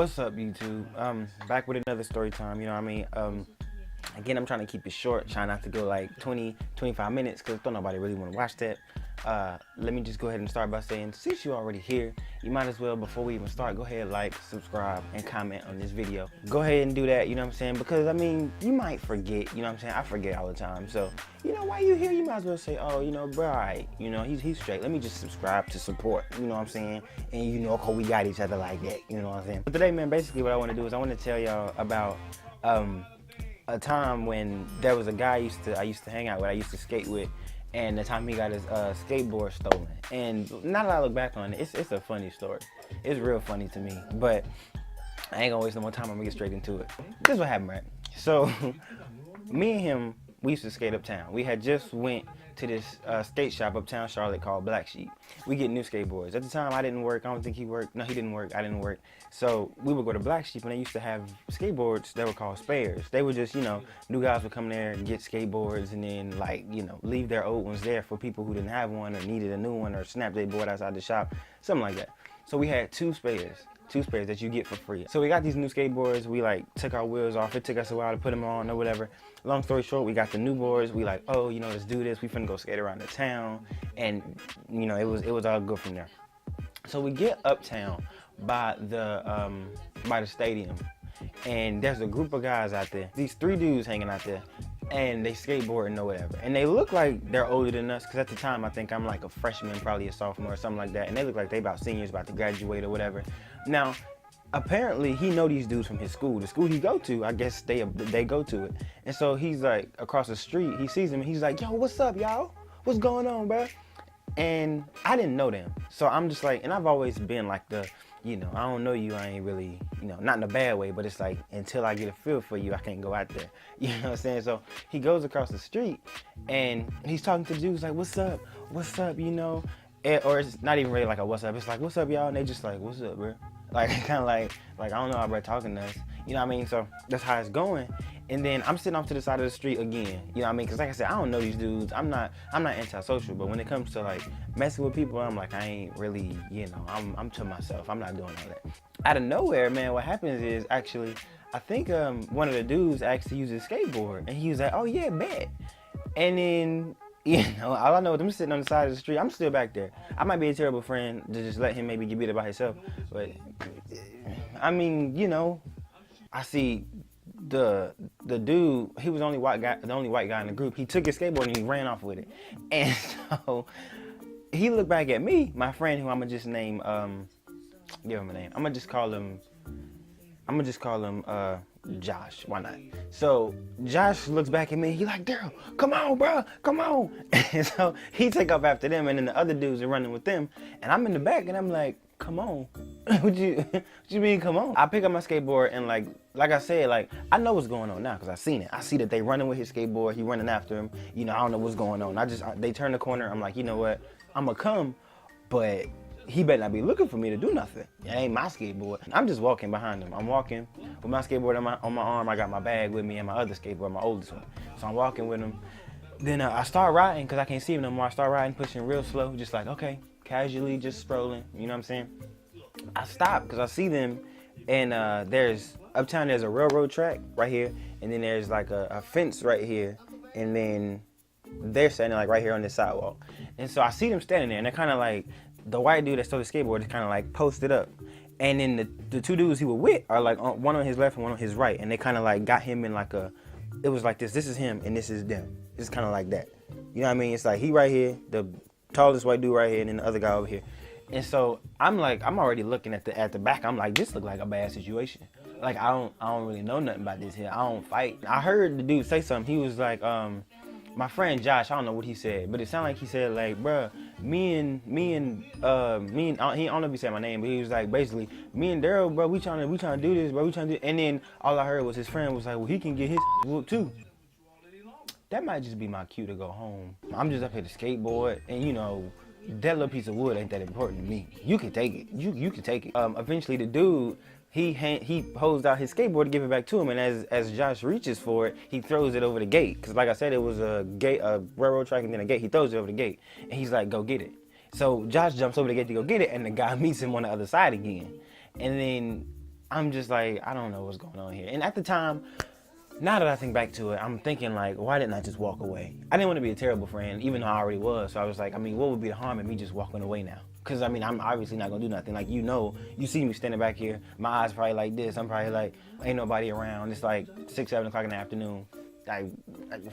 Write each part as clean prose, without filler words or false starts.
What's up, YouTube? Back with another story time, you know what I mean? Again, I'm trying to keep it short, trying not to go like 20, 25 minutes, because don't nobody really want to watch that. Let me just go ahead and start by saying, since you're already here, you might as well, before we even start, go ahead, like, subscribe, and comment on this video. Go ahead and do that, you know what I'm saying? Because, I mean, you might forget, you know what I'm saying? I forget all the time, so, you know, while you're here, you might as well say, oh, you know, bro, all right, you know, he's straight. Let me just subscribe to support, you know what I'm saying? And, you know, cause we got each other like that, you know what I'm saying? But today, man, basically what I want to do is I want to tell y'all about, a time when there was a guy I used to hang out with, I used to skate with, and the time he got his skateboard stolen. And now that I look back on it, it's a funny story. It's real funny to me, but I ain't gonna waste no more time. I'm gonna get straight into it. This is what happened, right? So, me and him, we used to skate uptown. We had just went to this skate shop uptown Charlotte called Black Sheep. We get new skateboards. At the time, I didn't work. I don't think he worked. No, he didn't work. I didn't work. So we would go to Black Sheep, and they used to have skateboards that were called spares. They were just, you know, new guys would come there and get skateboards and then, like, you know, leave their old ones there for people who didn't have one or needed a new one or snap their board outside the shop, something like that. So we had two spares that you get for free. So we got these new skateboards. We like took our wheels off. It took us a while to put them on or whatever. Long story short, we got the new boards. We like, oh, you know, let's do this. We finna go skate around the town, and you know, it was all good from there. So we get uptown by the stadium, and there's a group of guys out there. These three dudes hanging out there, and they skateboarding or whatever. And they look like they're older than us, because at the time I think I'm like a freshman, probably a sophomore or something like that. And they look like they about seniors, about to graduate or whatever. Now, apparently he know these dudes from his school. The school he go to, I guess they go to it. And so he's like across the street, he sees him and he's like, yo, what's up, y'all? What's going on, bro? And I didn't know them. So I'm just like, and I've always been like the, you know, I don't know you, I ain't really, you know, not in a bad way, but it's like, until I get a feel for you, I can't go out there. You know what I'm saying? So he goes across the street and he's talking to dudes like, what's up, you know? Or it's not even really like a what's up, it's like, what's up, y'all? And they just like, what's up, bro? Like, kind of like, I don't know how bro talking to us. You know what I mean? So that's how it's going. And then I'm sitting off to the side of the street again. You know what I mean? Because like I said, I don't know these dudes. I'm not antisocial, but when it comes to like messing with people, I'm like, I ain't really, you know, I'm to myself. I'm not doing all that. Out of nowhere, man, what happens is actually, I think one of the dudes asked to use his skateboard, and he was like, oh yeah, bet. And then, you know, all I know is I'm sitting on the side of the street. I'm still back there. I might be a terrible friend to just let him maybe get beat up by himself. But, I mean, you know, I see the dude, he was the only white guy in the group. He took his skateboard and he ran off with it. And so he looked back at me, my friend, who I'm gonna just name, give him a name. I'm gonna just call him Josh. Why not? So Josh looks back at me. He like, Daryl, come on, bro, come on. And so he take off after them, and then the other dudes are running with them, and I'm in the back, and I'm like, come on. what you mean, come on? I pick up my skateboard, and like I said, like, I know what's going on now because I seen it. I see that they running with his skateboard. He running after him. You know, I don't know what's going on. They turn the corner. I'm like, you know what? I'm gonna come, but he better not be looking for me to do nothing. It ain't my skateboard. I'm just walking behind him. I'm walking with my skateboard on my arm. I got my bag with me and my other skateboard, my oldest one. So I'm walking with him. Then I start riding because I can't see him no more. I start riding, pushing real slow, just like, okay, casually, just strolling. You know what I'm saying? I stop because I see them, and there's uptown. There's a railroad track right here, and then there's like a fence right here, and then they're standing like right here on this sidewalk. And so I see them standing there, and they're kind of like, the white dude that stole the skateboard is kind of like posted up, and then the two dudes he was with are like one on his left and one on his right, and they kind of like got him in like it was like this is him and this is them. It's kind of like that, you know what I mean? It's like he right here, the tallest white dude right here, and then the other guy over here. And so I'm like, I'm already looking at the back. I'm like, this look like a bad situation. Like I don't really know nothing about this here. I don't fight. I heard the dude say something. He was like, my friend Josh, I don't know what he said, but it sounded like he said like, bruh, me and I don't know if he said my name, but he was like, basically, me and Daryl, bro, we trying to do this, bro, we trying to do. And then all I heard was his friend was like, well, he can get his whooped too. That might just be my cue to go home. I'm just up here to skateboard, and you know, that little piece of wood ain't that important to me. You can take it. You can take it. Eventually the dude, he holds out his skateboard to give it back to him, and as Josh reaches for it, he throws it over the gate. Cause like I said, it was a railroad track and then a gate. He throws it over the gate, and he's like, "Go get it." So Josh jumps over the gate to go get it, and the guy meets him on the other side again. And then I'm just like, I don't know what's going on here. And at the time, now that I think back to it, I'm thinking like, why didn't I just walk away? I didn't want to be a terrible friend, even though I already was. So I was like, I mean, what would be the harm in me just walking away now? Because I mean, I'm obviously not gonna do nothing. Like, you know, you see me standing back here, my eyes probably like this. I'm probably like, ain't nobody around. It's like 6, 7 o'clock in the afternoon. Like,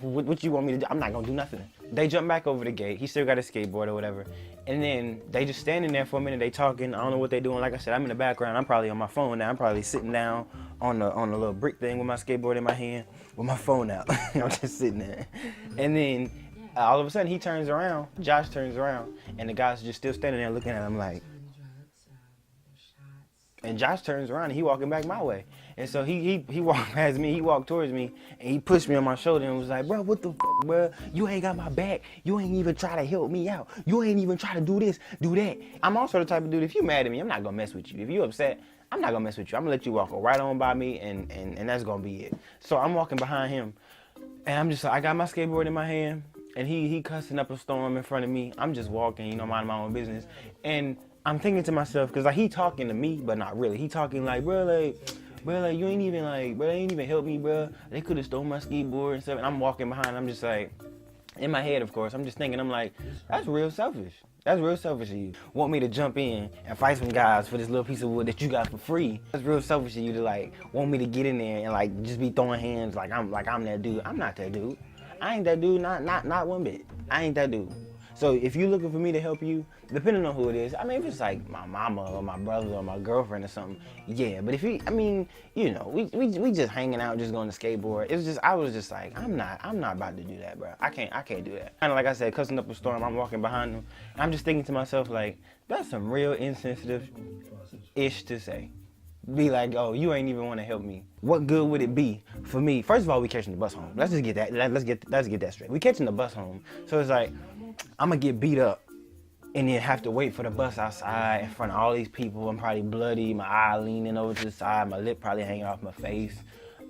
what you want me to do? I'm not gonna do nothing. They jump back over the gate. He still got a skateboard or whatever. And then they just standing there for a minute. They talking. I don't know what they doing. Like I said, I'm in the background. I'm probably on my phone now. I'm probably sitting down on the little brick thing with my skateboard in my hand with my phone out. I'm just sitting there. And then all of a sudden he turns around. Josh turns around, and the guy's just still standing there looking at him like. And Josh turns around and he walking back my way. And so he walked past me, he walked towards me, and he pushed me on my shoulder and was like, bro, what the fuck, bro? You ain't got my back. You ain't even try to help me out. You ain't even try to do this, do that. I'm also the type of dude, if you mad at me, I'm not gonna mess with you. If you upset, I'm not gonna mess with you. I'm gonna let you walk right on by me, and that's gonna be it. So I'm walking behind him, and I'm just like, I got my skateboard in my hand, and he cussing up a storm in front of me. I'm just walking, you know, minding my own business. And I'm thinking to myself, because like he talking to me, but not really. He talking like, bro, like, you ain't even like, bro, they ain't even help me, bro. They could have stole my skateboard and stuff. And I'm walking behind. I'm just like, in my head, of course, I'm just thinking, I'm like, that's real selfish. That's real selfish of you. Want me to jump in and fight some guys for this little piece of wood that you got for free. That's real selfish of you to like, want me to get in there and like, just be throwing hands like I'm that dude. I'm not that dude. I ain't that dude, not one bit. I ain't that dude. So if you're looking for me to help you, depending on who it is, I mean, if it's like my mama or my brother or my girlfriend or something, yeah. But if you, I mean, you know, we just hanging out, just going to skateboard. It's just, I was just like, I'm not about to do that, bro. I can't do that. Kind of like I said, cussing up a storm. I'm walking behind them. And I'm just thinking to myself, like, that's some real insensitive-ish to say. Be like, oh, you ain't even want to help me. What good would it be for me? First of all, we catching the bus home. Let's just get that. Let's get that straight. We catching the bus home, so it's like, I'm gonna get beat up and then have to wait for the bus outside in front of all these people. I'm probably bloody, my eye leaning over to the side, my lip probably hanging off my face.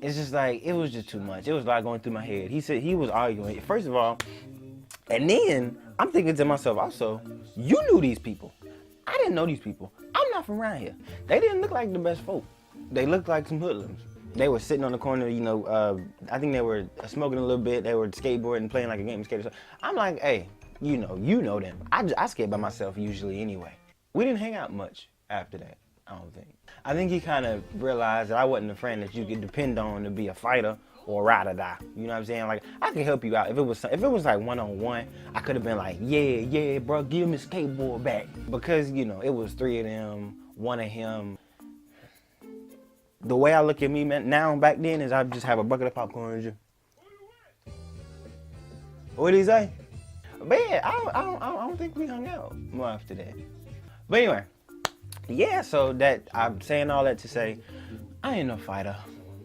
It's just like, it was just too much. It was a lot going through my head. He said he was arguing, first of all, and then I'm thinking to myself also, you knew these people. I didn't know these people. I'm not from around here. They didn't look like the best folk. They looked like some hoodlums. They were sitting on the corner, you know, I think they were smoking a little bit. They were skateboarding, playing like a game of skaters. I'm like, hey, you know them. I skate by myself usually anyway. We didn't hang out much after that, I don't think. I think he kind of realized that I wasn't a friend that you could depend on to be a fighter or ride or die. You know what I'm saying? Like, I could help you out. If it was like one-on-one, I could have been like, yeah, bro, give me a skateboard back. Because, you know, it was 3 of them, 1 of him. The way I look at me now back then is I just have a bucket of popcorn and just... What did he say? But yeah, I don't think we hung out more after that. But anyway, yeah, so that I'm saying all that to say, I ain't no fighter.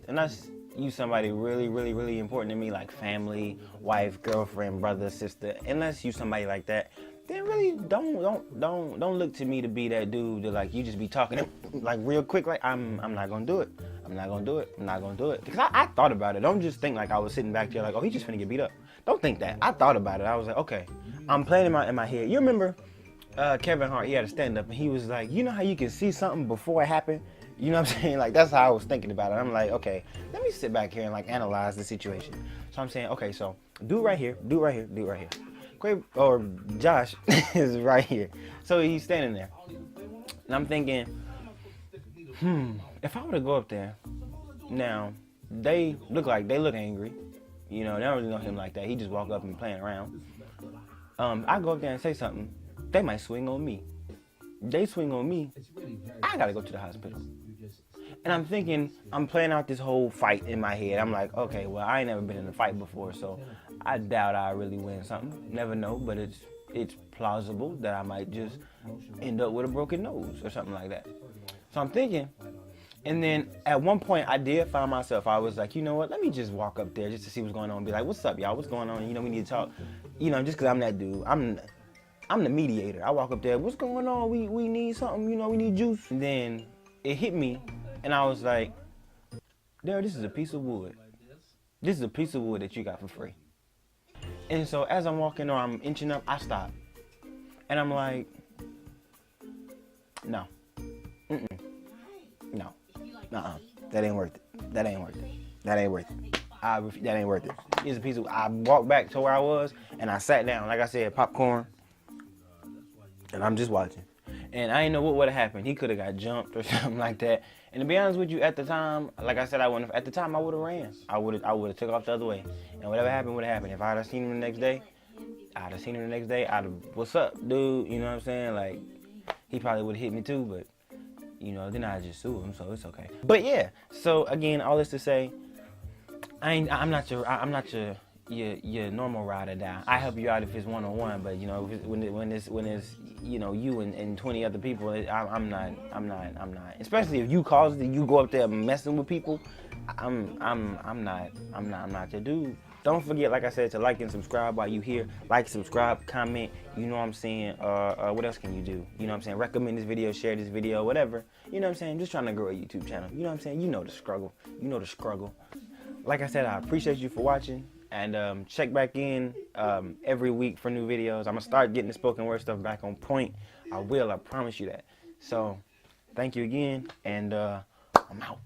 Unless you somebody really, really, really important to me, like family, wife, girlfriend, brother, sister. Unless you somebody like that, then really don't look to me to be that dude that like you just be talking like real quick. Like I'm not gonna do it. I'm not gonna do it. I'm not gonna do it. Because I thought about it. Don't just think like I was sitting back there like, oh, he just finna get beat up. Don't think that. I thought about it. I was like, okay, I'm playing in my head. You remember Kevin Hart? He had a stand up and he was like, you know how you can see something before it happened? You know what I'm saying? Like, that's how I was thinking about it. I'm like, okay, let me sit back here and like analyze the situation. So I'm saying, okay, so do right here, do right here, do right here. Or Josh is right here. So he's standing there. And I'm thinking, if I were to go up there, now, they look angry. You know, they don't really know him like that. He just walk up and playing around. I go up there and say something. They might swing on me. They swing on me. I gotta go to the hospital. And I'm thinking, I'm playing out this whole fight in my head. I'm like, okay, well, I ain't never been in a fight before, so I doubt I really win something. Never know, but it's plausible that I might just end up with a broken nose or something like that. So I'm thinking, and then at one point I did find myself, I was like, you know what, let me just walk up there just to see what's going on and be like, what's up, y'all, what's going on? You know, we need to talk. You know, just because I'm that dude, I'm the mediator. I walk up there, what's going on? We need something, you know, we need juice. And then it hit me, and I was like, there, this is a piece of wood. This is a piece of wood that you got for free. And so as I'm walking or I'm inching up, I stop. And I'm like, no. No. That ain't worth it. That ain't worth it. That ain't worth it. That ain't worth it. It's a piece of. I walked back to where I was and I sat down. Like I said, popcorn, and I'm just watching. And I didn't know what would have happened. He could have got jumped or something like that. And to be honest with you, at the time, like I said, I wouldn't. At the time, I would have ran. I would have took off the other way. And whatever happened would have happened. If I'd have seen him the next day, I'd have, what's up, dude? You know what I'm saying? Like, he probably would have hit me too, but, you know, then I'd just sue him, so it's okay. But yeah, so again, all this to say, I'm not your normal ride or die. I help you out if it's one-on-one, but you know, when it's you know, you and 20 other people, I'm not. Especially if you cause it, you go up there messing with people, I'm not your dude. Don't forget, like I said, to like and subscribe while you here. Like, subscribe, comment, you know what I'm saying? What else can you do? You know what I'm saying? Recommend this video, share this video, whatever. You know what I'm saying? Just trying to grow a YouTube channel. You know what I'm saying? You know the struggle. You know the struggle. Like I said, I appreciate you for watching. And check back in every week for new videos. I'm going to start getting the spoken word stuff back on point. I promise you that. So, thank you again, and I'm out.